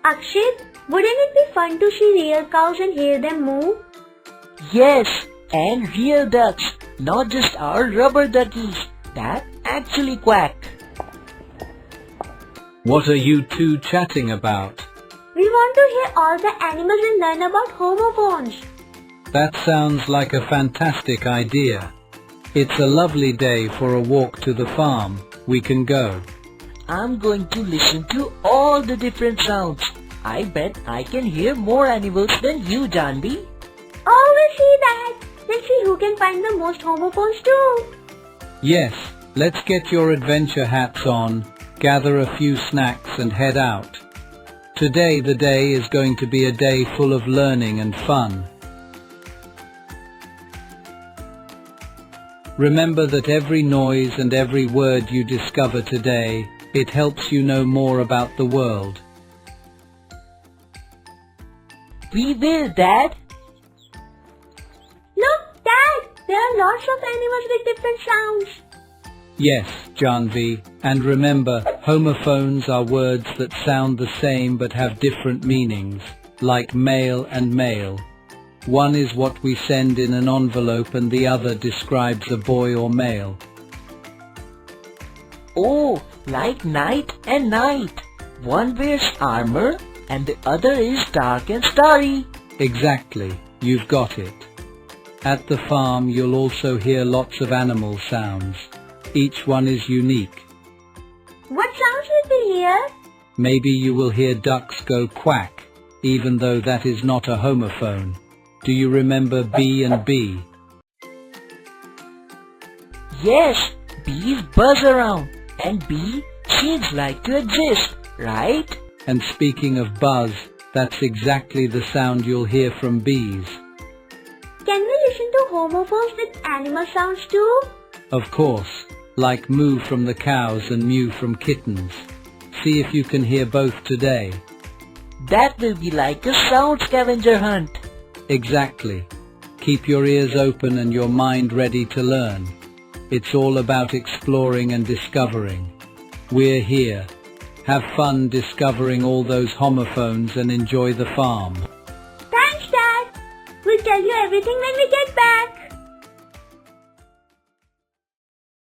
Akshit, wouldn't it be fun to see real cows and hear them move? Yes, and real ducks, not just our rubber duckies that actually quack. What are you two chatting about? We want to hear all the animals and learn about homophones. That sounds like a fantastic idea. It's a lovely day for a walk to the farm. We can go. I'm going to listen to all the different sounds. I bet I can hear more animals than you, Janvi. Oh, we'll see that. Let's see who can find the most homophones too. Yes, let's get your adventure hats on, gather a few snacks and head out. Today the day is going to be a day full of learning and fun. Remember that every noise and every word you discover today, it helps you know more about the world. We will, Dad. Look, Dad, there are lots of animals with different sounds. Yes, Janvi, and remember, homophones are words that sound the same but have different meanings, like male and male. One is what we send in an envelope and the other describes a boy or male. Oh, like night and night. One wears armor and the other is dark and starry. Exactly, you've got it. At the farm you'll also hear lots of animal sounds. Each one is unique. What sounds will we hear? Maybe you will hear ducks go quack, even though that is not a homophone. Do you remember B and B? Yes, bees buzz around and B seems like to exist, right? And speaking of buzz, that's exactly the sound you'll hear from bees. Can we listen to homophones with animal sounds too? Of course, like moo from the cows and mew from kittens. See if you can hear both today. That will be like a sound scavenger hunt. Exactly. Keep your ears open and your mind ready to learn. It's all about exploring and discovering. We're here. Have fun discovering all those homophones and enjoy the farm. Thanks, Dad. We'll tell you everything when we get back.